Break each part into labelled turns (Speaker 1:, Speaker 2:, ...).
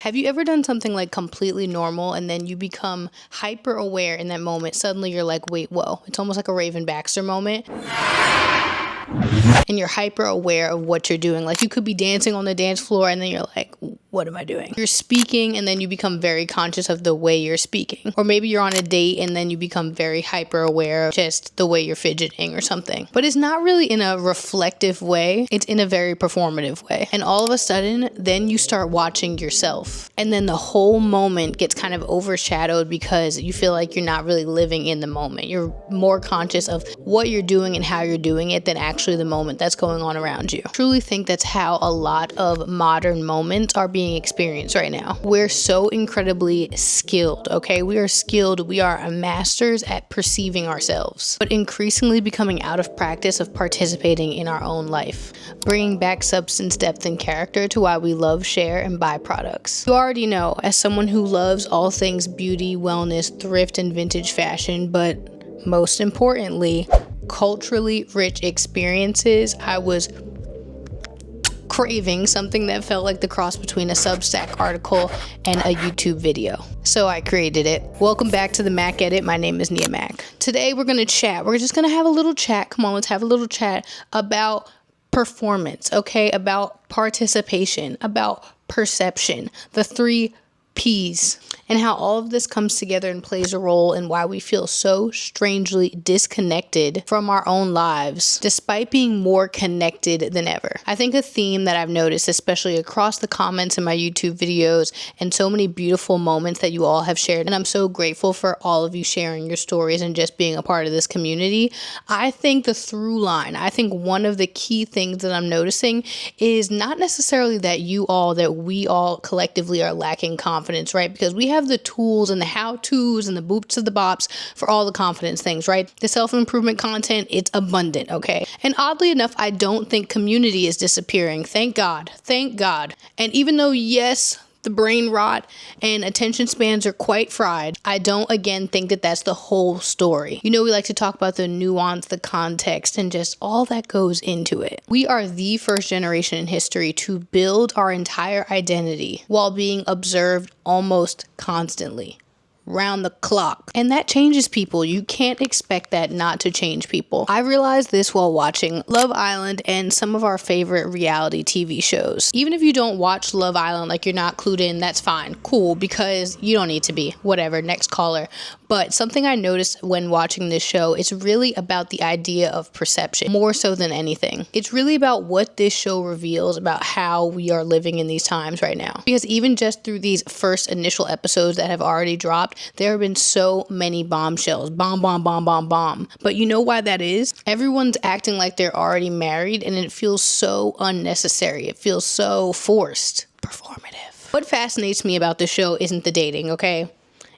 Speaker 1: Have you ever done something like completely normal and then you become hyper aware in that moment? Suddenly you're like, wait, whoa. It's almost like a Raven Baxter moment. And you're hyper aware of what you're doing. Like you could be dancing on the dance floor and then you're like, what am I doing? You're speaking and then you become very conscious of the way you're speaking. Or maybe you're on a date and then you become very hyper aware of just the way you're fidgeting or something. But it's not really in a reflective way. It's in a very performative way. And all of a sudden, then you start watching yourself. And then the whole moment gets kind of overshadowed because you feel like you're not really living in the moment. You're more conscious of what you're doing and how you're doing it than actually the moment that's going on around you. I truly think that's how a lot of modern moments are being experienced right now. We're so incredibly skilled, okay? We are skilled. We are masters at perceiving ourselves, but increasingly becoming out of practice of participating in our own life, bringing back substance, depth, and character to why we love, share, and buy products. You already know, as someone who loves all things beauty, wellness, thrift, and vintage fashion, but most importantly, culturally rich experiences, I was craving something that felt like the cross between a Substack article and a YouTube video. So I created it. Welcome back to the Mac Edit. My name is M.A.C. Today we're going to chat. We're just going to have a little chat. Come on, let's have a little chat about performance, okay? About participation, about perception, the 3 P's, and how all of this comes together and plays a role in why we feel so strangely disconnected from our own lives, despite being more connected than ever. I think a theme that I've noticed, especially across the comments in my YouTube videos and so many beautiful moments that you all have shared, and I'm so grateful for all of you sharing your stories and just being a part of this community. I think the through line, I think one of the key things that I'm noticing is not necessarily that we all collectively are lacking confidence, right? Because we have the tools and the how-tos and the boops of the bops for all the confidence things, right? The self-improvement content, it's abundant, okay? And oddly enough, I don't think community is disappearing. Thank God. Thank God. And even though, yes, the brain rot and attention spans are quite fried, I don't again think that that's the whole story. You know, we like to talk about the nuance, the context, and just all that goes into it. We are the first generation in history to build our entire identity while being observed almost constantly, round the clock. And that changes people. You can't expect that not to change people. I realized this while watching Love Island and some of our favorite reality TV shows. Even if you don't watch Love Island, like you're not clued in, that's fine. Cool, because you don't need to be. Whatever, next caller. But something I noticed when watching this show, it's really about the idea of perception, more so than anything. It's really about what this show reveals about how we are living in these times right now. Because even just through these first initial episodes that have already dropped, there have been so many bombshells. Bomb, bomb, bomb, bomb, bomb. But you know why that is? Everyone's acting like they're already married, and it feels so unnecessary. It feels so forced. Performative. What fascinates me about this show isn't the dating, okay?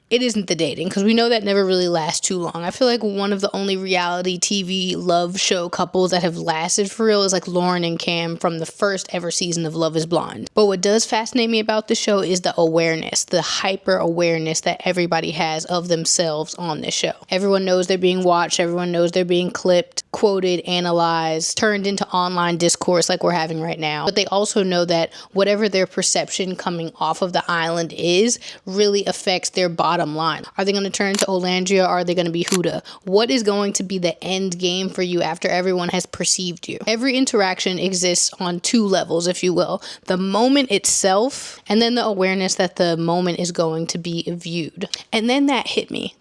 Speaker 1: It isn't the dating, because we know that never really lasts too long. I feel like one of the only reality TV love show couples that have lasted for real is like Lauren and Cam from the first ever season of Love is Blind. But what does fascinate me about the show is the awareness, the hyper awareness that everybody has of themselves on this show. Everyone knows they're being watched. Everyone knows they're being clipped, quoted, analyzed, turned into online discourse like we're having right now. But they also know that whatever their perception coming off of the island is really affects their bottom line. Are they going to turn to Olandria? Or are they going to be Huda? What is going to be the end game for you after everyone has perceived you? Every interaction exists on 2 levels, if you will. The moment itself, and then the awareness that the moment is going to be viewed. And then that hit me,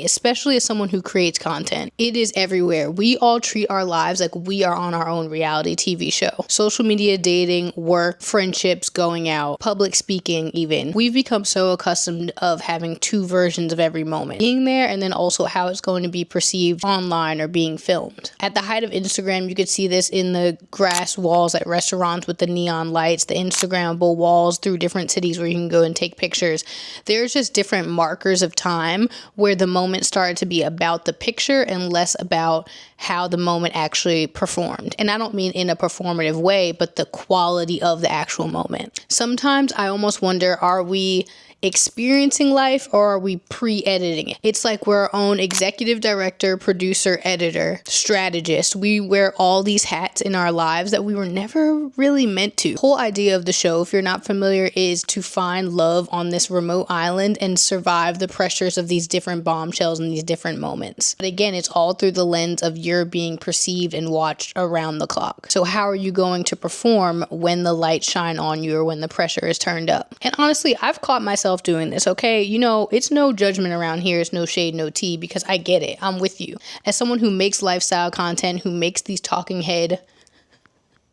Speaker 1: especially as someone who creates content. It is everywhere. We all treat our lives like we are on our own reality TV show. Social media, dating, work, friendships, going out, public speaking even. We've become so accustomed of having 2 versions of every moment being there, and then also how it's going to be perceived online or being filmed. At the height of Instagram, you could see this in the grass walls at restaurants with the neon lights, the Instagrammable walls through different cities where you can go and take pictures. There's just different markers of time where the moment started to be about the picture and less about how the moment actually performed. And I don't mean in a performative way, but the quality of the actual moment. Sometimes I almost wonder, are we experiencing life or are we pre-editing it? It's like we're our own executive director, producer, editor, strategist. We wear all these hats in our lives that we were never really meant to. The whole idea of the show, if you're not familiar, is to find love on this remote island and survive the pressures of these different bombshells and these different moments. But again, it's all through the lens of you're being perceived and watched around the clock. So how are you going to perform when the lights shine on you or when the pressure is turned up? And honestly, I've caught myself doing this, okay? You know, it's no judgment around here. It's no shade, no tea, because I get it. I'm with you. As someone who makes lifestyle content, who makes these talking head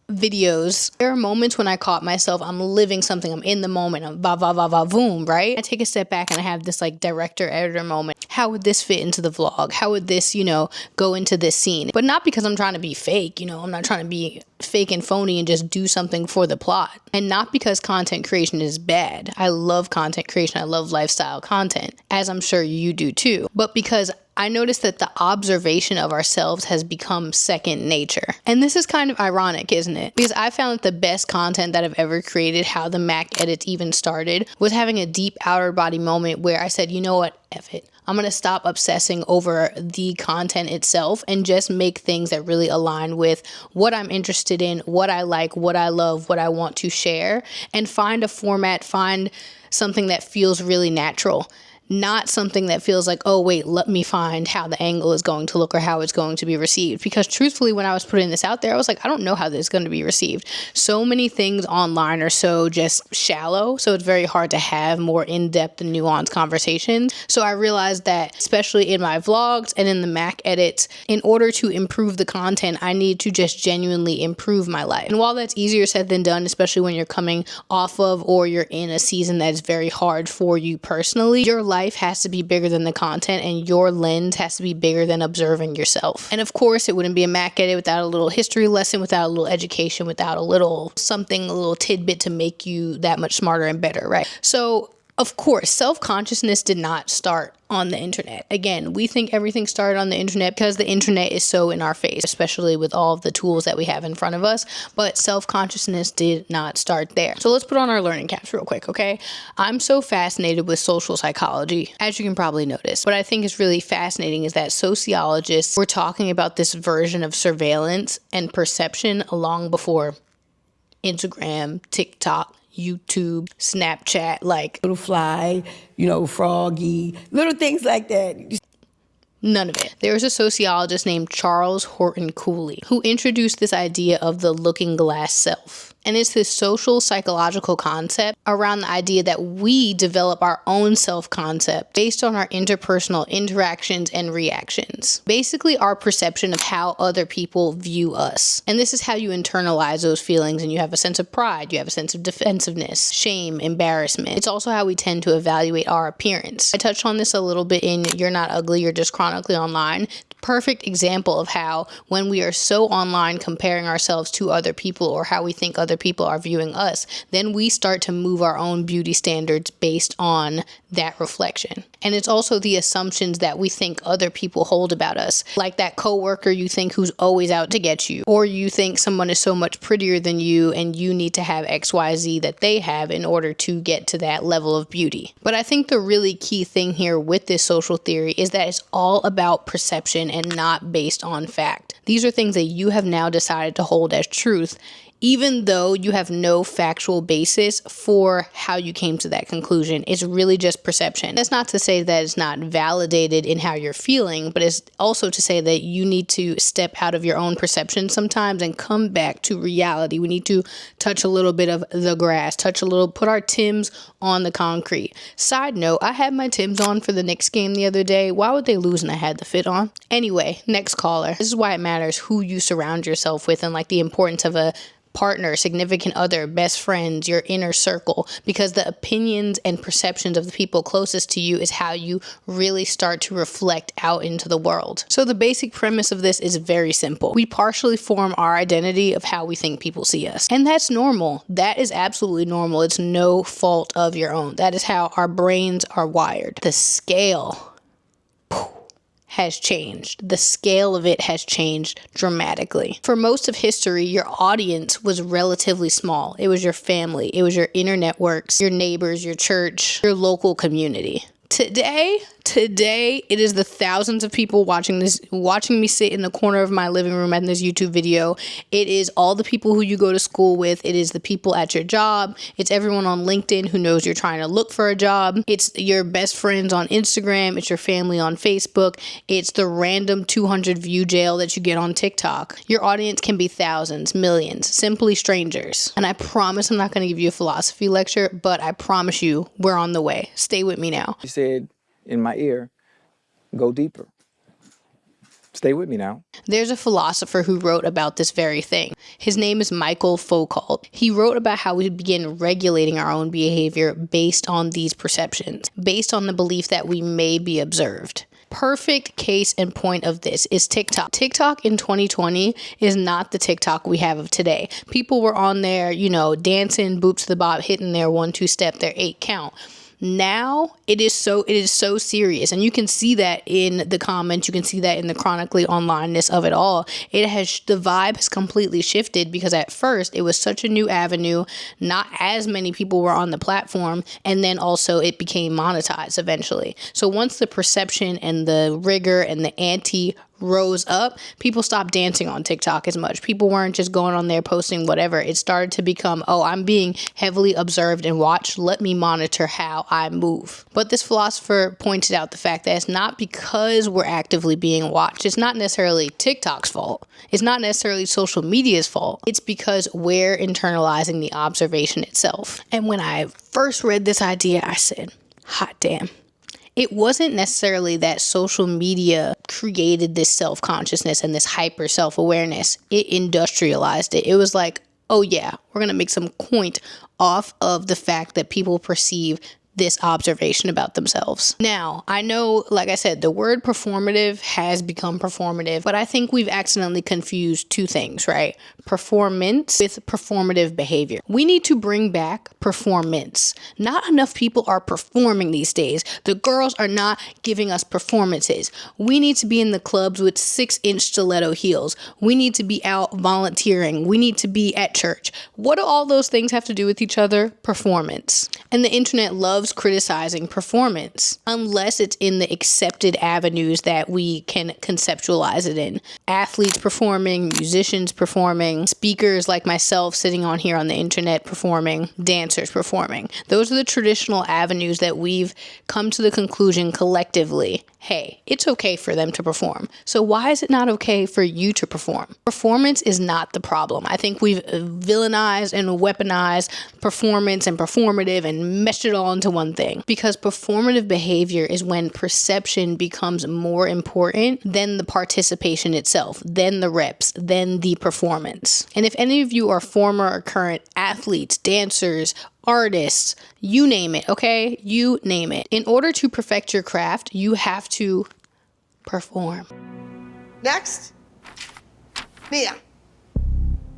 Speaker 1: videos, there are moments when I caught myself, I'm living something, I'm in the moment, I'm boom, right? I take a step back and I have this like director editor moment. How would this fit into the vlog? How would this, go into this scene? But not because I'm trying to be fake, I'm not trying to be fake and phony and just do something for the plot. And not because content creation is bad. I love content creation. I love lifestyle content, as I'm sure you do too. But because I noticed that the observation of ourselves has become second nature. And this is kind of ironic, isn't it? Because I found that the best content that I've ever created, how the Mac edits even started, was having a deep outer body moment where I said, you know what, F it. I'm going to stop obsessing over the content itself and just make things that really align with what I'm interested in, what I like, what I love, what I want to share, and find a format, find something that feels really natural. Not something that feels like, oh, wait, let me find how the angle is going to look or how it's going to be received. Because truthfully, when I was putting this out there, I was like, I don't know how this is going to be received. So many things online are so just shallow. So it's very hard to have more in-depth and nuanced conversations. So I realized that, especially in my vlogs and in the Mac edits, in order to improve the content, I need to just genuinely improve my life. And while that's easier said than done, especially when you're coming off of or you're in a season that is very hard for you personally, your life has to be bigger than the content and your lens has to be bigger than observing yourself. And of course, it wouldn't be a Mac edit without a little history lesson, without a little education, without a little something, a little tidbit to make you that much smarter and better, right? So of course, self-consciousness did not start on the internet. Again, we think everything started on the internet because the internet is so in our face, especially with all of the tools that we have in front of us. But self-consciousness did not start there. So let's put on our learning caps real quick, okay? I'm so fascinated with social psychology, as you can probably notice. What I think is really fascinating is that sociologists were talking about this version of surveillance and perception long before Instagram, TikTok, YouTube, Snapchat, like
Speaker 2: little fly, froggy, little things like that.
Speaker 1: None of it. There was a sociologist named Charles Horton Cooley who introduced this idea of the looking glass self. And it's this social psychological concept around the idea that we develop our own self-concept based on our interpersonal interactions and reactions. Basically, our perception of how other people view us. And this is how you internalize those feelings, and you have a sense of pride, you have a sense of defensiveness, shame, embarrassment. It's also how we tend to evaluate our appearance. I touched on this a little bit in You're Not Ugly, You're Just Chronically Online. Perfect example of how when we are so online comparing ourselves to other people or how we think other people are viewing us, then we start to move our own beauty standards based on that reflection. And it's also the assumptions that we think other people hold about us. Like that coworker you think who's always out to get you, or you think someone is so much prettier than you and you need to have XYZ that they have in order to get to that level of beauty. But I think the really key thing here with this social theory is that it's all about perception and not based on fact. These are things that you have now decided to hold as truth, even though you have no factual basis for how you came to that conclusion. It's really just perception. That's not to say that it's not validated in how you're feeling, but it's also to say that you need to step out of your own perception sometimes and come back to reality. We need to touch a little bit of the grass, put our Timbs on the concrete. Side note, I had my Timbs on for the Knicks game the other day. Why would they lose and I had the fit on? Anyway, next caller. This is why it matters who you surround yourself with and like the importance of a partner, significant other, best friends, your inner circle, because the opinions and perceptions of the people closest to you is how you really start to reflect out into the world. So the basic premise of this is very simple. We partially form our identity of how we think people see us. And that's normal. That is absolutely normal. It's no fault of your own. That is how our brains are wired. The scale has changed. The scale of it has changed dramatically. For most of history, your audience was relatively small. It was your family, it was your inner networks, your neighbors, your church, your local community. Today, it is the thousands of people watching me sit in the corner of my living room in this YouTube video. It is all the people who you go to school with. It is the people at your job. It's everyone on LinkedIn who knows you're trying to look for a job. It's your best friends on Instagram. It's your family on Facebook. It's the random 200 view jail that you get on TikTok. Your audience can be thousands, millions, simply strangers. And I promise I'm not going to give you a philosophy lecture, but I promise you we're on the way. Stay with me now.
Speaker 3: He said in my ear, go deeper. Stay with me now.
Speaker 1: There's a philosopher who wrote about this very thing. His name is Michael Foucault. He wrote about how we begin regulating our own behavior based on these perceptions, based on the belief that we may be observed. Perfect case in point of this is TikTok. TikTok in 2020 is not the TikTok we have of today. People were on there, dancing, boop to the bop, hitting their 1-2 step, their 8 count. Now it is so serious, and you can see that in the comments. You can see that in the chronically onlineness of it all. The vibe has completely shifted because at first it was such a new avenue. Not as many people were on the platform, and then also it became monetized eventually. So once the perception and the rigor and the ante rose up, people stopped dancing on TikTok as much. People weren't just going on there posting whatever. It started to become, I'm being heavily observed and watched. Let me monitor how I move. But this philosopher pointed out the fact that it's not because we're actively being watched. It's not necessarily TikTok's fault. It's not necessarily social media's fault. It's because we're internalizing the observation itself. And when I first read this idea, I said, hot damn. It wasn't necessarily that social media created this self-consciousness and this hyper self-awareness. It industrialized it. It was like, oh yeah, we're going to make some point off of the fact that people perceive this observation about themselves. Now, I know, like I said, the word performative has become performative, but I think we've accidentally confused two things, right? Performance with performative behavior. We need to bring back performance. Not enough people are performing these days. The girls are not giving us performances. We need to be in the clubs with 6-inch stiletto heels. We need to be out volunteering. We need to be at church. What do all those things have to do with each other? Performance. And the internet loves criticizing performance unless it's in the accepted avenues that we can conceptualize it in. Athletes performing, musicians performing, speakers like myself sitting on here on the internet performing, dancers performing. Those are the traditional avenues that we've come to the conclusion collectively, hey, it's okay for them to perform. So why is it not okay for you to perform? Performance is not the problem. I think we've villainized and weaponized performance and performative and meshed it all into one thing. Because performative behavior is when perception becomes more important than the participation itself, than the reps, than the performance. And if any of you are former or current athletes, dancers, artists, you name it, okay? You name it. In order to perfect your craft, you have to perform.
Speaker 4: Next, Mia.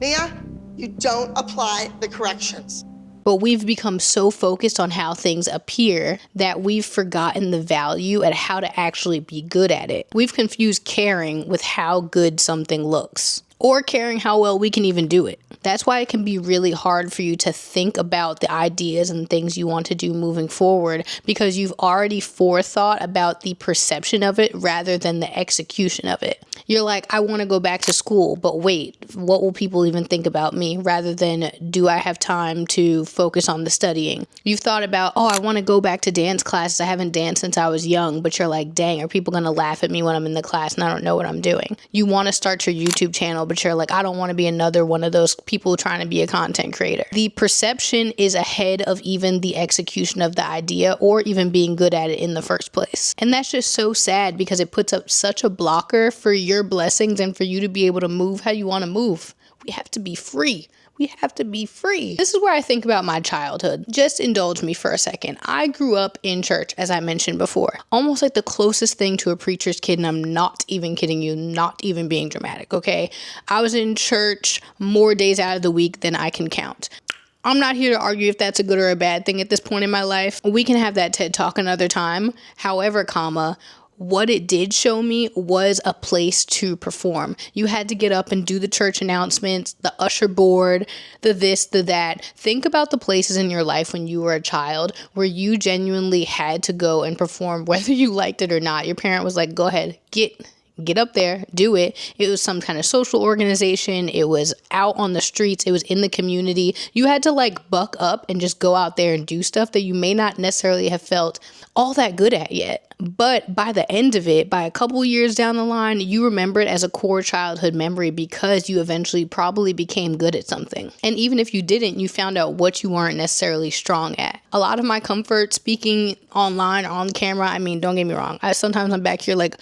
Speaker 4: Mia, you don't apply the corrections.
Speaker 1: But we've become so focused on how things appear that we've forgotten the value at how to actually be good at it. We've confused caring with how good something looks, or caring how well we can even do it. That's why it can be really hard for you to think about the ideas and things you want to do moving forward, because you've already forethought about the perception of it rather than the execution of it. You're like, I want to go back to school, but wait, what will people even think about me, rather than do I have time to focus on the studying? You've thought about, I want to go back to dance classes. I haven't danced since I was young, but you're like, dang, are people going to laugh at me when I'm in the class and I don't know what I'm doing? You want to start your YouTube channel, but you're like, I don't want to be another one of those people trying to be a content creator. The perception is ahead of even the execution of the idea or even being good at it in the first place. And that's just so sad, because it puts up such a blocker for your blessings and for you to be able to move how you want to move. We have to be free. We have to be free. This is where I think about my childhood. Just indulge me for a second. I grew up in church, as I mentioned before. Almost like the closest thing to a preacher's kid, and I'm not even kidding you, not even being dramatic, okay? I was in church more days out of the week than I can count. I'm not here to argue if that's a good or a bad thing at this point in my life. We can have that TED Talk another time. However, what it did show me was a place to perform. You had to get up and do the church announcements, the usher board, the this, the that. Think about the places in your life when you were a child where you genuinely had to go and perform, whether you liked it or not. Your parent was like, go ahead, get up there, do it. It was some kind of social organization. It was out on the streets. It was in the community. You had to like buck up and just go out there and do stuff that you may not necessarily have felt all that good at yet. But by the end of it, by a couple years down the line, you remember it as a core childhood memory because you eventually probably became good at something. And even if you didn't, you found out what you weren't necessarily strong at. A lot of my comfort speaking online or on camera, I mean, don't get me wrong. Sometimes I'm back here like,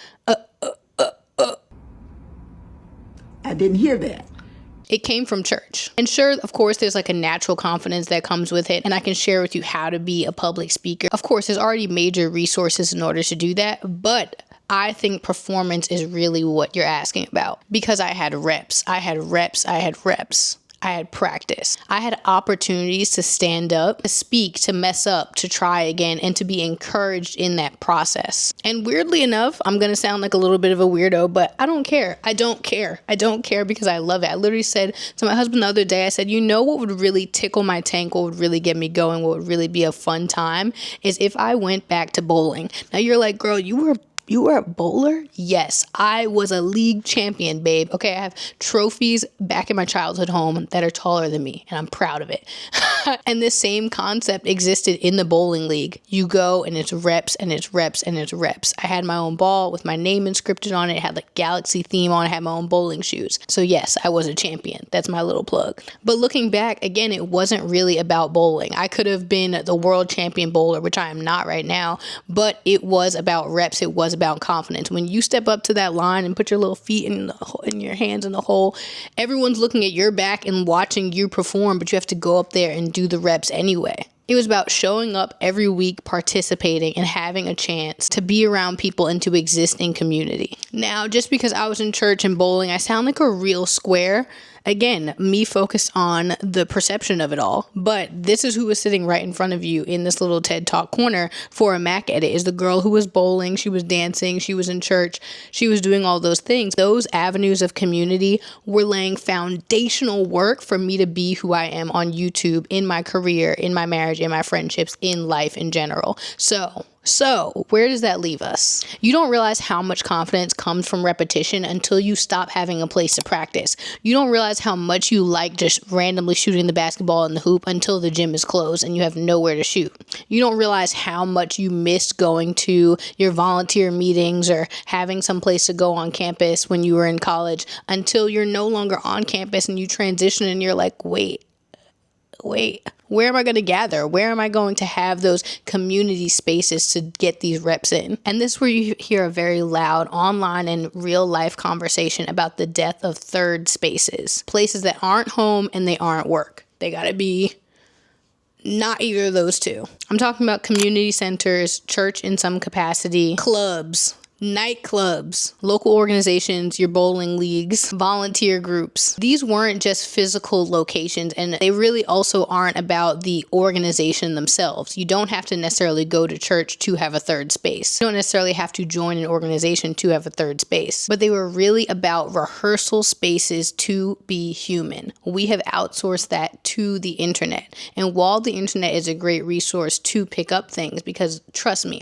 Speaker 2: I didn't hear that.
Speaker 1: It came from church. And sure, of course, there's like a natural confidence that comes with it. And I can share with you how to be a public speaker. Of course, there's already major resources in order to do that. But I think performance is really what you're asking about. Because I had reps. I had practice. I had opportunities to stand up, to speak, to mess up, to try again, and to be encouraged in that process. And weirdly enough, I'm going to sound like a little bit of a weirdo, but I don't care. I don't care because I love it. I literally said to my husband the other day, I said, you know what would really tickle my tank, what would really get me going, what would really be a fun time is if I went back to bowling. Now you're like, girl, you were a bowler? Yes, I was a league champion, babe. Okay, I have trophies back in my childhood home that are taller than me, and I'm proud of it. And this same concept existed in the bowling league. You go and it's reps and it's reps and it's reps. I had my own ball with my name inscripted on it. It had like galaxy theme on it. I had my own bowling shoes. So yes, I was a champion. That's my little plug. But looking back, again, it wasn't really about bowling. I could have been the world champion bowler, which I am not right now, but it was about reps. It was about confidence. When you step up to that line and put your little feet in your hands in the hole, everyone's looking at your back and watching you perform, but you have to go up there and do the reps anyway. It was about showing up every week, participating, and having a chance to be around people and to exist in community. Now, just because I was in church and bowling, I sound like a real square. Again, me focused on the perception of it all, but this is who was sitting right in front of you in this little TED Talk corner for a Mac edit is the girl who was bowling, she was dancing, she was in church, she was doing all those things. Those avenues of community were laying foundational work for me to be who I am on YouTube, in my career, in my marriage, in my friendships, in life in general. So where does that leave us? You don't realize how much confidence comes from repetition until you stop having a place to practice. You don't realize how much you like just randomly shooting the basketball in the hoop until the gym is closed and you have nowhere to shoot. You don't realize how much you missed going to your volunteer meetings or having some place to go on campus when you were in college until you're no longer on campus and you transition and you're like, wait, where am I going to gather? Where am I going to have those community spaces to get these reps in? And this is where you hear a very loud online and real life conversation about the death of third spaces, places that aren't home and they aren't work. They got to be not either of those two. I'm talking about community centers, church in some capacity, clubs, nightclubs, local organizations, your bowling leagues, volunteer groups. These weren't just physical locations, and they really also aren't about the organization themselves. You don't have to necessarily go to church to have a third space. You don't necessarily have to join an organization to have a third space, but they were really about rehearsal spaces to be human. We have outsourced that to the internet. And while the internet is a great resource to pick up things, because trust me,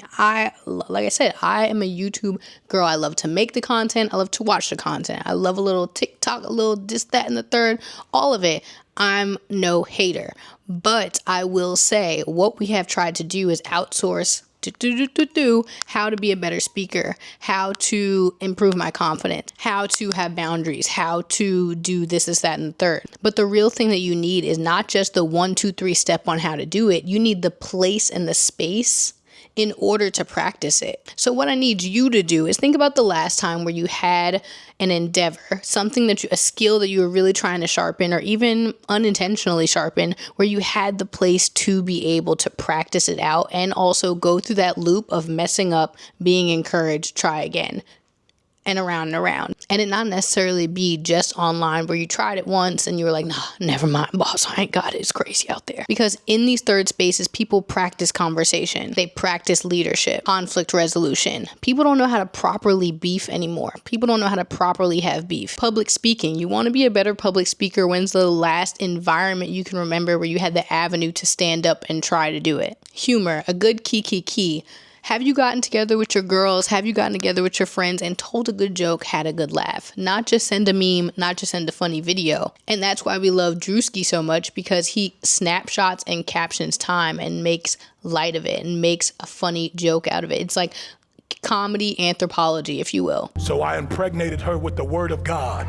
Speaker 1: like I said, I am a YouTube girl. I love to make the content. I love to watch the content. I love a little TikTok, a little this, that, and the third, all of it. I'm no hater. But I will say what we have tried to do is outsource how to be a better speaker, how to improve my confidence, how to have boundaries, how to do this, that, and the third. But the real thing that you need is not just the 1, 2, 3 step on how to do it. You need the place and the space in order to practice it. So what I need you to do is think about the last time where you had an endeavor, a skill that you were really trying to sharpen or even unintentionally sharpen, where you had the place to be able to practice it out and also go through that loop of messing up, being encouraged, try again. And around and around. and it not necessarily be just online where you tried it once and you were like, nah, never mind, boss, I ain't got it. It's crazy out there. Because in these third spaces, people practice conversation. They practice leadership, conflict resolution. People don't know how to properly beef anymore. People don't know how to properly have beef. Public speaking. You want to be a better public speaker. When's the last environment you can remember where you had the avenue to stand up and try to do it? Humor. A good key. Have you gotten together with your girls? Have you gotten together with your friends and told a good joke, had a good laugh? Not just send a meme, not just send a funny video. And that's why we love Drewski so much, because he snapshots and captions time and makes light of it and makes a funny joke out of it. It's like comedy anthropology, if you will.
Speaker 5: So I impregnated her with the word of God.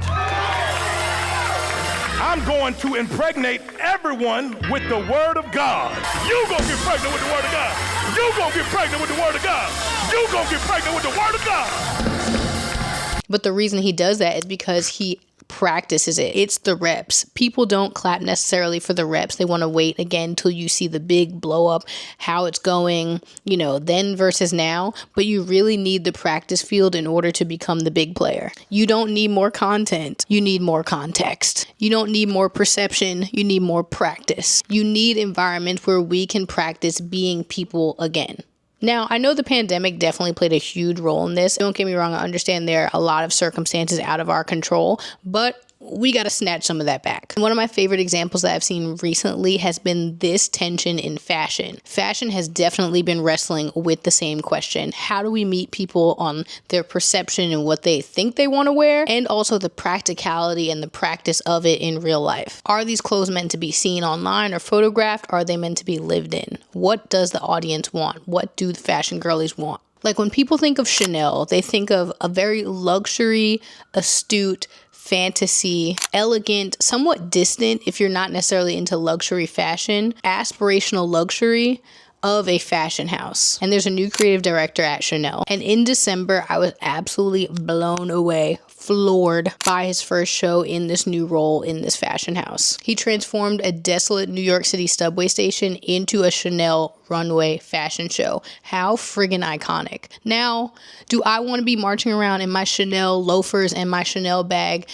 Speaker 5: I'm going to impregnate everyone with the word of God. You gonna get pregnant with the word of God. You gonna get pregnant with the word of God. You gonna get pregnant with the word of God.
Speaker 1: But the reason he does that is because he practices it. It's the reps. People don't clap necessarily for the reps. They want to wait again till you see the big blow up, how it's going, then versus now. But you really need the practice field in order to become the big player. You don't need more content. You need more context. You don't need more perception. You need more practice. You need environments where we can practice being people again. Now, I know the pandemic definitely played a huge role in this. Don't get me wrong, I understand there are a lot of circumstances out of our control, but we got to snatch some of that back. One of my favorite examples that I've seen recently has been this tension in fashion. Fashion has definitely been wrestling with the same question. How do we meet people on their perception and what they think they want to wear, and also the practicality and the practice of it in real life? Are these clothes meant to be seen online or photographed? Are they meant to be lived in? What does the audience want? What do the fashion girlies want? Like when people think of Chanel, they think of a very luxury, astute, fantasy, elegant, somewhat distant, if you're not necessarily into luxury fashion, aspirational luxury of a fashion house. And there's a new creative director at Chanel. And in December, I was absolutely blown away, floored by his first show in this new role in this fashion house. He transformed a desolate New York City subway station into a Chanel runway fashion show. How friggin' iconic. Now, do I want to be marching around in my Chanel loafers and my Chanel bag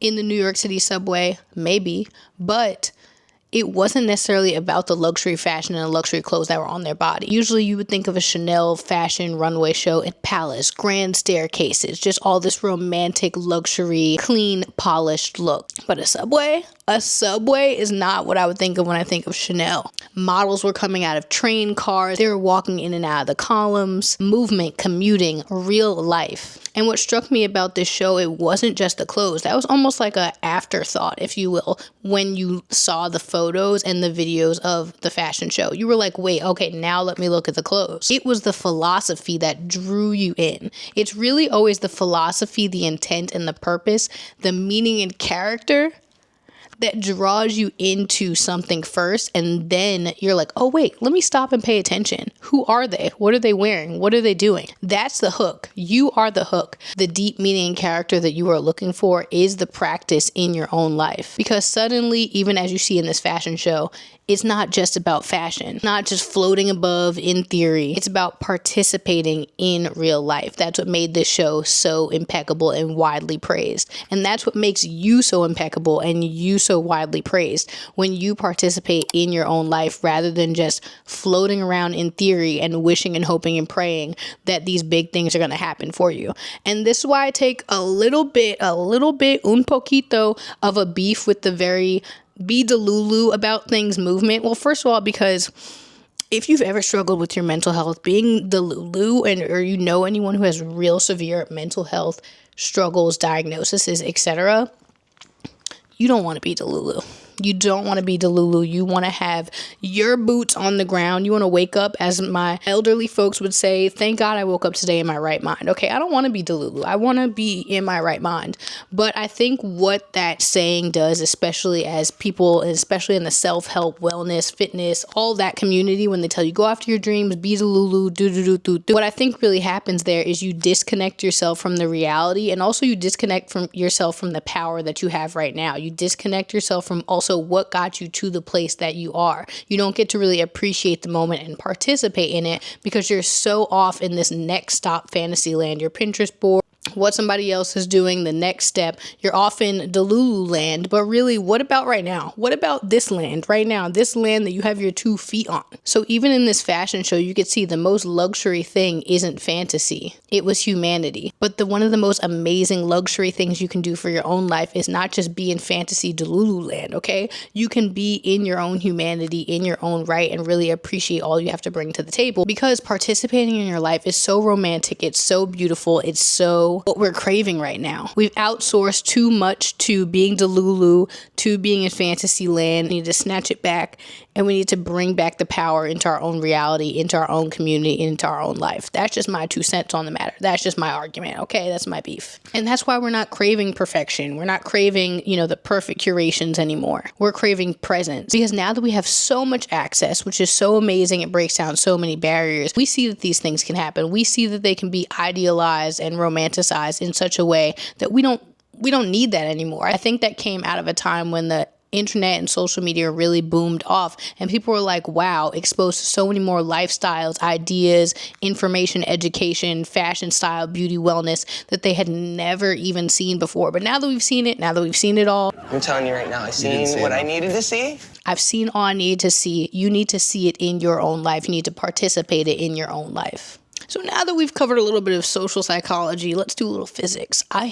Speaker 1: in the New York City subway? Maybe, but it wasn't necessarily about the luxury fashion and the luxury clothes that were on their body. Usually you would think of a Chanel fashion runway show at Palace, grand staircases, just all this romantic luxury, clean, polished look. But a subway is not what I would think of when I think of Chanel. Models were coming out of train cars. They were walking in and out of the columns, movement, commuting, real life. And what struck me about this show, it wasn't just the clothes. That was almost like an afterthought, if you will, when you saw the photos and the videos of the fashion show. You were like, wait, okay, now let me look at the clothes. It was the philosophy that drew you in. It's really always the philosophy, the intent, and the purpose, the meaning and character that draws you into something first, and then you're like, oh wait, let me stop and pay attention. Who are they? What are they wearing? What are they doing? That's the hook. You are the hook. The deep meaning and character that you are looking for is the practice in your own life. Because suddenly, even as you see in this fashion show, it's not just about fashion, not just floating above in theory. It's about participating in real life. That's what made this show so impeccable and widely praised. And that's what makes you so impeccable and you so widely praised, when you participate in your own life rather than just floating around in theory and wishing and hoping and praying that these big things are going to happen for you. And this is why I take a little bit, un poquito of a beef with the very be delulu about things movement. Well, first of all, because if you've ever struggled with your mental health, being delulu, or you know anyone who has real severe mental health struggles, diagnoses, etc., you don't want to be delulu. You don't want to be delulu. You want to have your boots on the ground. You want to wake up, as my elderly folks would say, thank God I woke up today in my right mind. Okay, I don't want to be delulu. I want to be in my right mind. But I think what that saying does, especially as people, especially in the self-help, wellness, fitness, all that community, when they tell you go after your dreams, be delulu, do. What I think really happens there is you disconnect yourself from the reality, and also you disconnect from yourself from the power that you have right now. You disconnect yourself from also what got you to the place that you are. You don't get to really appreciate the moment and participate in it because you're so off in this next stop fantasy land, your Pinterest board, what somebody else is doing, the next step. You're off in Delulu land, but really, what about right now? What about this land right now? This land that you have your 2 feet on. So even in this fashion show, you could see the most luxury thing isn't fantasy. It was humanity. But one of the most amazing luxury things you can do for your own life is not just be in fantasy Delulu land, okay? You can be in your own humanity, in your own right, and really appreciate all you have to bring to the table, because participating in your life is so romantic. It's so beautiful. It's so what we're craving right now. We've outsourced too much to being Delulu, to being in fantasy land. We need to snatch it back, and we need to bring back the power into our own reality, into our own community, into our own life. That's just my 2 cents on the matter. That's just my argument, okay? That's my beef. And that's why we're not craving perfection. We're not craving, the perfect curations anymore. We're craving presence, because now that we have so much access, which is so amazing, it breaks down so many barriers. We see that these things can happen. We see that they can be idealized and romanticized in such a way that we don't need that anymore. I think that came out of a time when the internet and social media really boomed off, and people were like, wow, exposed to so many more lifestyles, ideas, information, education, fashion, style, beauty, wellness that they had never even seen before. But now that we've seen it all,
Speaker 6: I'm telling you right now, I've seen what I needed to see.
Speaker 1: I've seen all I need to see. You need to see it in your own life. You need to participate it in your own life. So now that we've covered a little bit of social psychology, let's do a little physics. I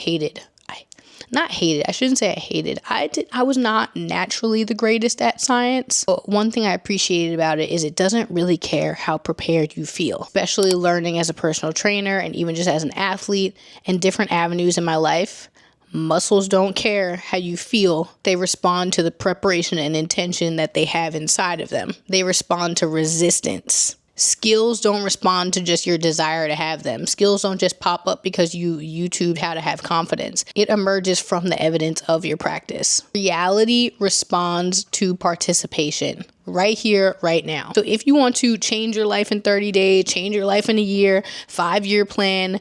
Speaker 1: was not naturally the greatest at science, but one thing I appreciated about it is it doesn't really care how prepared you feel, especially learning as a personal trainer and even just as an athlete and different avenues in my life. Muscles don't care how you feel. They respond to the preparation and intention that they have inside of them. They respond to resistance. Skills don't respond to just your desire to have them. Skills don't just pop up because you YouTubed how to have confidence. It emerges from the evidence of your practice. Reality responds to participation. Right here, right now. So if you want to change your life in 30 days, change your life in a year, 5-year plan,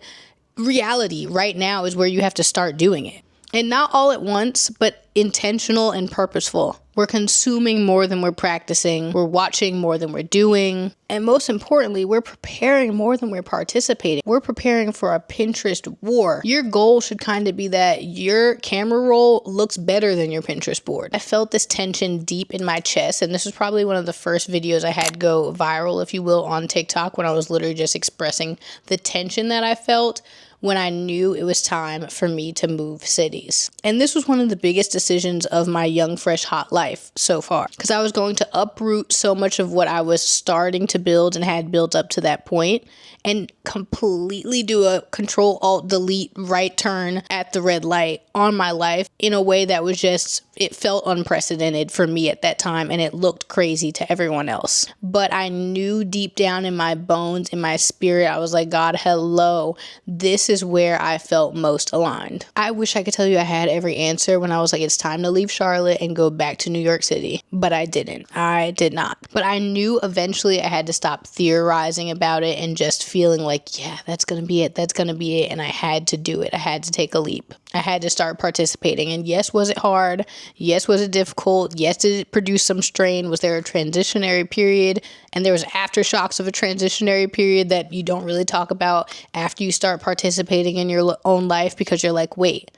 Speaker 1: reality right now is where you have to start doing it. And not all at once, but intentional and purposeful. We're consuming more than we're practicing. We're watching more than we're doing. And most importantly, we're preparing more than we're participating. We're preparing for a Pinterest war. Your goal should kind of be that your camera roll looks better than your Pinterest board. I felt this tension deep in my chest, and this was probably one of the first videos I had go viral, if you will, on TikTok, when I was literally just expressing the tension that I felt when I knew it was time for me to move cities. And this was one of the biggest decisions of my young, fresh, hot life so far, because I was going to uproot so much of what I was starting to build and had built up to that point, and completely do a Control-Alt-Delete right turn at the red light on my life in a way that was just, it felt unprecedented for me at that time, and it looked crazy to everyone else. But I knew deep down in my bones, in my spirit, I was like, God, hello, this is where I felt most aligned. I wish I could tell you I had every answer when I was like, it's time to leave Charlotte and go back to New York City, but I didn't. I did not. But I knew eventually I had to stop theorizing about it and just feeling like, yeah, that's going to be it. That's going to be it. And I had to do it. I had to take a leap. I had to start participating. And yes, was it hard? Yes, was it difficult? Yes, did it produce some strain? Was there a transitionary period? And there was aftershocks of a transitionary period that you don't really talk about after you start participating in your own life, because you're like, wait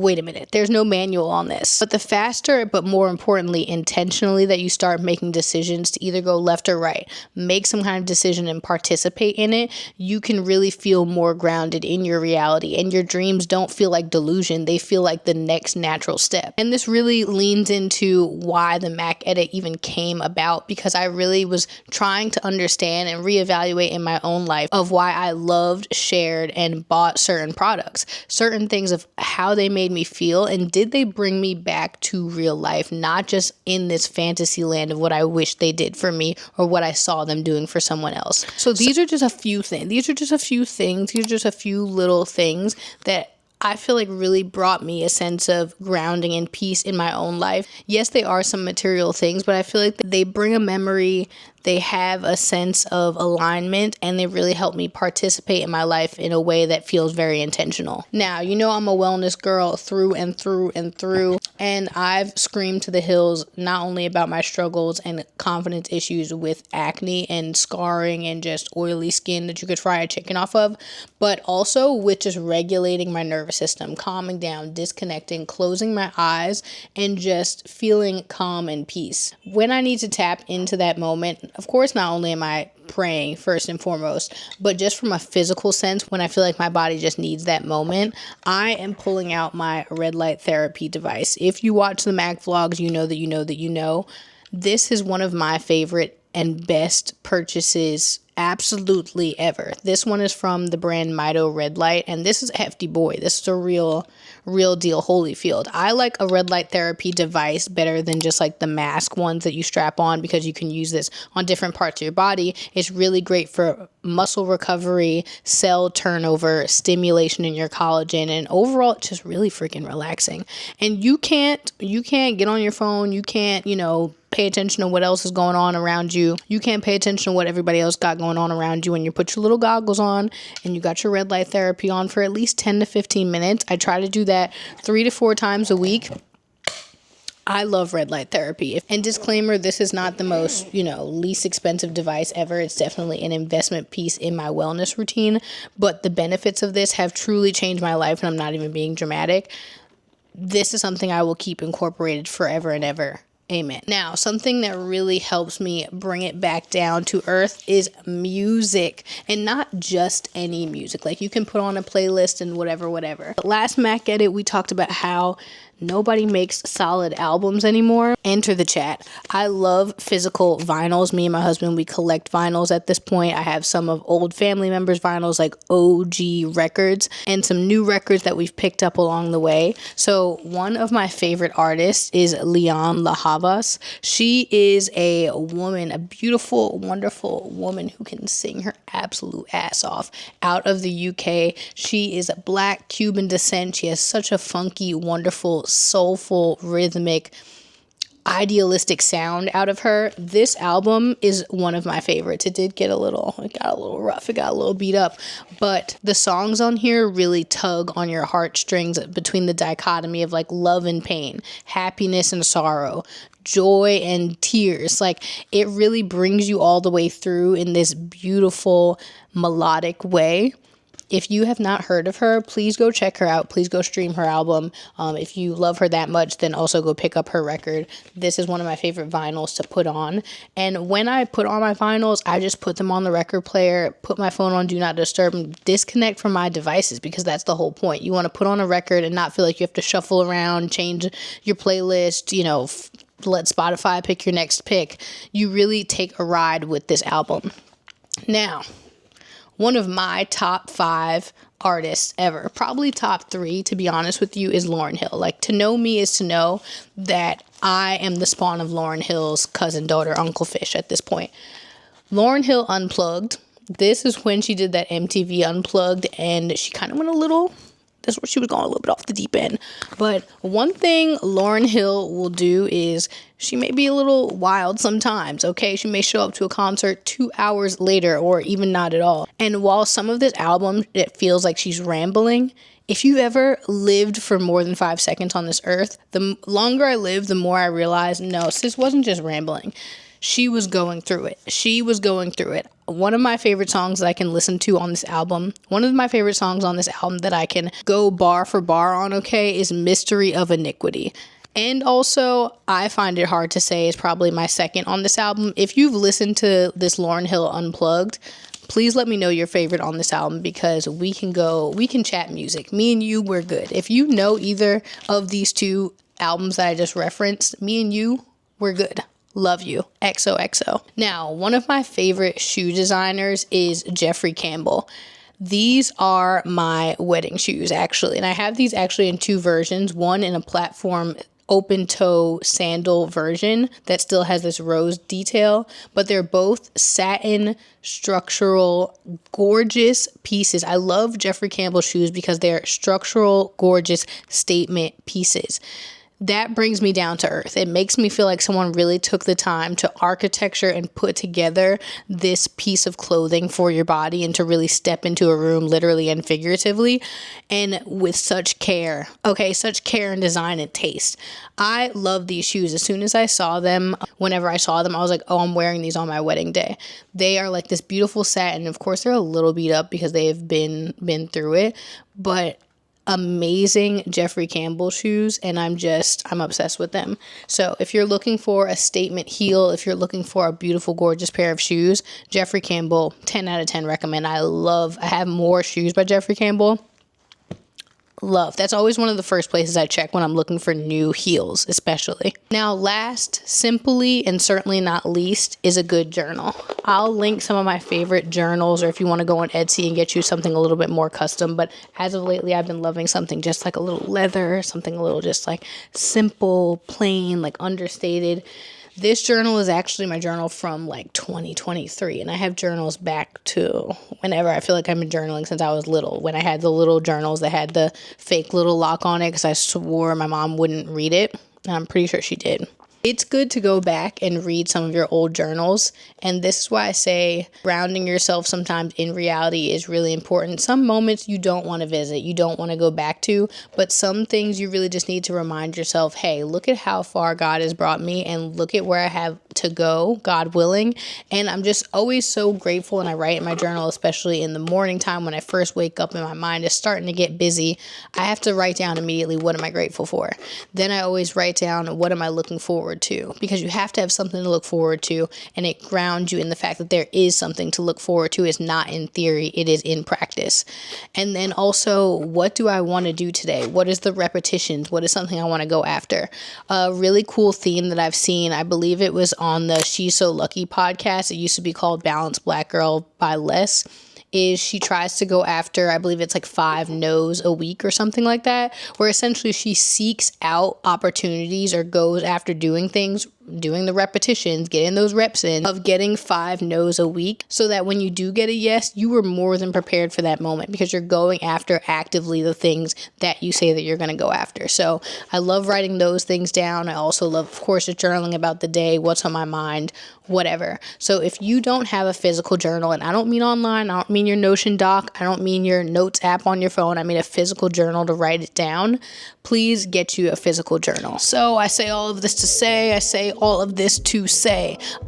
Speaker 1: a minute, there's no manual on this. But the faster, but more importantly, intentionally that you start making decisions to either go left or right, make some kind of decision and participate in it, you can really feel more grounded in your reality. And your dreams don't feel like delusion. They feel like the next natural step. And this really leans into why the M.A.C edit even came about, because I really was trying to understand and reevaluate in my own life of why I loved, shared, and bought certain products, certain things of how they made me feel, and did they bring me back to real life, not just in this fantasy land of what I wish they did for me or what I saw them doing for someone else. So these are just a few things. These are just a few little things that I feel like really brought me a sense of grounding and peace in my own life. Yes, they are some material things, but I feel like they bring a memory, They have a sense of alignment, and they really help me participate in my life in a way that feels very intentional. Now, you know I'm a wellness girl through and through and through, and I've screamed to the hills not only about my struggles and confidence issues with acne and scarring and just oily skin that you could fry a chicken off of, but also with just regulating my nervous system, calming down, disconnecting, closing my eyes, and just feeling calm and peace. When I need to tap into that moment, of course, not only am I praying first and foremost, but just from a physical sense, when I feel like my body just needs that moment, I am pulling out my red light therapy device. If you watch the M.A.C vlogs, you know this is one of my favorite and best purchases absolutely ever. This one is from the brand Mito Red Light, and this is a hefty boy. This is a real deal Holyfield. I like a red light therapy device better than just like the mask ones that you strap on, because you can use this on different parts of your body. It's really great for muscle recovery, cell turnover, stimulation in your collagen, and overall it's just really freaking relaxing. And you can't get on your phone, you can't, pay attention to what else is going on around you. You can't pay attention to what everybody else got going on around you when you put your little goggles on and you got your red light therapy on for at least 10 to 15 minutes. I try to do that 3 to 4 times a week. I love red light therapy. And disclaimer, this is not the most, least expensive device ever. It's definitely an investment piece in my wellness routine, but the benefits of this have truly changed my life, and I'm not even being dramatic. This is something I will keep incorporated forever and ever. Amen. Now, something that really helps me bring it back down to earth is music, and not just any music. Like, you can put on a playlist and whatever. Last M.A.C Edit, we talked about how nobody makes solid albums anymore. Enter the chat. I love physical vinyls. Me and my husband, we collect vinyls at this point. I have some of old family members' vinyls, like OG records, and some new records that we've picked up along the way. So one of my favorite artists is Leon La Havas. She is a woman, a beautiful, wonderful woman who can sing her absolute ass off, out of the UK. She is a Black Cuban descent. She has such a funky, wonderful, soulful, rhythmic, idealistic sound out of her. This album is one of my favorites. It got a little rough, it got a little beat up, but the songs on here really tug on your heartstrings between the dichotomy of like love and pain, happiness and sorrow, joy and tears. Like, it really brings you all the way through in this beautiful melodic way. If you have not heard of her, please go check her out. Please go stream her album. If you love her that much, then also go pick up her record. This is one of my favorite vinyls to put on. And when I put on my vinyls, I just put them on the record player, put my phone on Do Not Disturb, and disconnect from my devices, because that's the whole point. You want to put on a record and not feel like you have to shuffle around, change your playlist, let Spotify pick your next pick. You really take a ride with this album. Now, one of my top 5 artists ever, probably top 3, to be honest with you, is Lauryn Hill. Like, to know me is to know that I am the spawn of Lauryn Hill's cousin, daughter, Uncle Fish at this point. Lauryn Hill Unplugged. This is when she did that MTV Unplugged, and she kind of went that's where she was going a little bit off the deep end. But one thing Lauryn Hill will do is she may be a little wild sometimes, okay? She may show up to a concert 2 hours later, or even not at all. And while some of this album, it feels like she's rambling, if you've ever lived for more than 5 seconds on this earth, the longer I live, the more I realize, no, sis wasn't just rambling. She was going through it. One of my favorite songs that I can listen to on this album, that I can go bar for bar on, okay, is Mystery of Iniquity. And also, I find it hard to say, is probably my second on this album. If you've listened to this Lauryn Hill Unplugged, please let me know your favorite on this album, because we can chat music. Me and you, we're good. If you know either of these 2 albums that I just referenced, me and you, we're good. Love you. XOXO. Now, one of my favorite shoe designers is Jeffrey Campbell. These are my wedding shoes, actually. And I have these actually in 2 versions. One in a platform open toe sandal version that still has this rose detail, but they're both satin, structural, gorgeous pieces. I love Jeffrey Campbell shoes because they're structural, gorgeous statement pieces. that brings me down to earth. It makes me feel like someone really took the time to architecture and put together this piece of clothing for your body and to really step into a room literally and figuratively and with such care. Okay, such care and design and taste. I love these shoes. As soon as I saw them, whenever I saw them, I was like, oh, I'm wearing these on my wedding day. They are like this beautiful satin. Of course, they're a little beat up because they have been through it, but amazing Jeffrey Campbell shoes, and I'm obsessed with them. So if you're looking for a statement heel, if you're looking for a beautiful, gorgeous pair of shoes, Jeffrey Campbell, 10 out of 10 recommend. I have more shoes by Jeffrey Campbell. Love. That's always one of the first places I check when I'm looking for new heels, especially. Now, last, simply and certainly not least, is a good journal. I'll link some of my favorite journals, or if you want to go on Etsy and get you something a little bit more custom, but as of lately, I've been loving something just like a little leather, something a little just like simple, plain, like understated. This journal is actually my journal from like 2023, and I have journals back to whenever I feel like I've been journaling since I was little, when I had the little journals that had the fake little lock on it because I swore my mom wouldn't read it, and I'm pretty sure she did. It's good to go back and read some of your old journals, and this is why I say grounding yourself sometimes in reality is really important. Some moments you don't want to visit, you don't want to go back to, but some things you really just need to remind yourself, hey, look at how far God has brought me and look at where I have to go, God willing. And I'm just always so grateful, and I write in my journal, especially in the morning time when I first wake up and my mind is starting to get busy. I have to write down immediately, what am I grateful for? Then I always write down, what am I looking forward to? Because you have to have something to look forward to, and it grounds you in the fact that there is something to look forward to. It's not in theory, it is in practice. And then also, what do I want to do today? What is the repetitions? What is something I want to go after? A really cool theme that I've seen, I believe it was on the She's So Lucky podcast. It used to be called Balanced Black Girl by Les. Is she tries to go after, I believe it's like 5 no's a week or something like that, where essentially she seeks out opportunities or goes after doing things, doing the repetitions, getting those reps in of getting 5 no's a week, so that when you do get a yes, you were more than prepared for that moment because you're going after actively the things that you say that you're going to go after. So I love writing those things down. I also love, of course, just journaling about the day, what's on my mind, whatever. So if you don't have a physical journal, and I don't mean online, I don't mean your Notion doc, I don't mean your notes app on your phone, I mean a physical journal to write it down, please get you a physical journal. So I say all of this to say,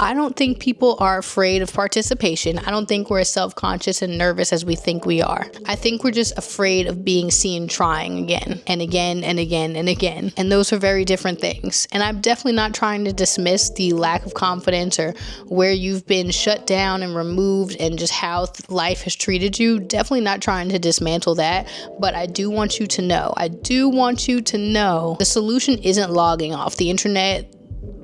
Speaker 1: I don't think people are afraid of participation. I don't think we're as self-conscious and nervous as we think we are. I think we're just afraid of being seen trying again and again and again and again. And those are very different things. And I'm definitely not trying to dismiss the lack of confidence or where you've been shut down and removed and just how life has treated you. Definitely not trying to dismantle that. But I do want you to know, the solution isn't logging off. The internet,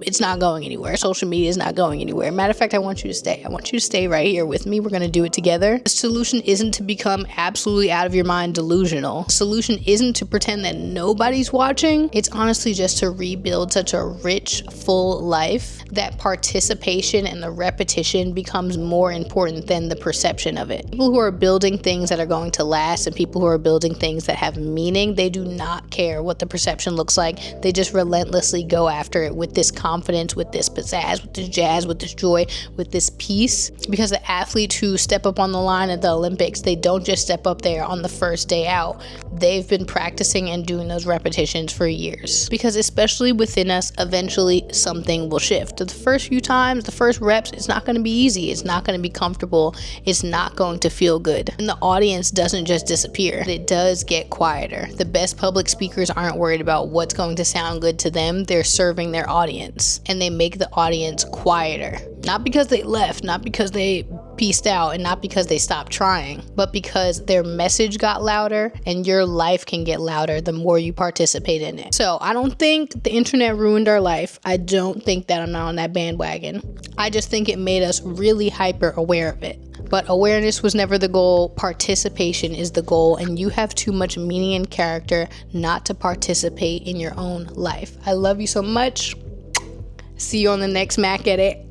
Speaker 1: it's not going anywhere. Social media is not going anywhere. Matter of fact, I want you to stay. I want you to stay right here with me. We're going to do it together. The solution isn't to become absolutely out of your mind delusional. The solution isn't to pretend that nobody's watching. It's honestly just to rebuild such a rich, full life that participation and the repetition becomes more important than the perception of it. People who are building things that are going to last and people who are building things that have meaning, they do not care what the perception looks like. They just relentlessly go after it with this confidence, with this pizzazz, with this jazz, with this joy, with this peace. Because the athletes who step up on the line at the Olympics, they don't just step up there on the first day out. They've been practicing and doing those repetitions for years. Because especially within us, eventually something will shift. The first few times, the first reps, it's not going to be easy. It's not going to be comfortable. It's not going to feel good. And the audience doesn't just disappear. It does get quieter. The best public speakers aren't worried about what's going to sound good to them. They're serving their audience. And they make the audience quieter. Not because they left, not because they peaced out, and not because they stopped trying, but because their message got louder, and your life can get louder the more you participate in it. So I don't think the internet ruined our life. I don't think that. I'm not on that bandwagon. I just think it made us really hyper aware of it. But awareness was never the goal. Participation is the goal, and you have too much meaning and character not to participate in your own life. I love you so much. See you on the next Mac at It.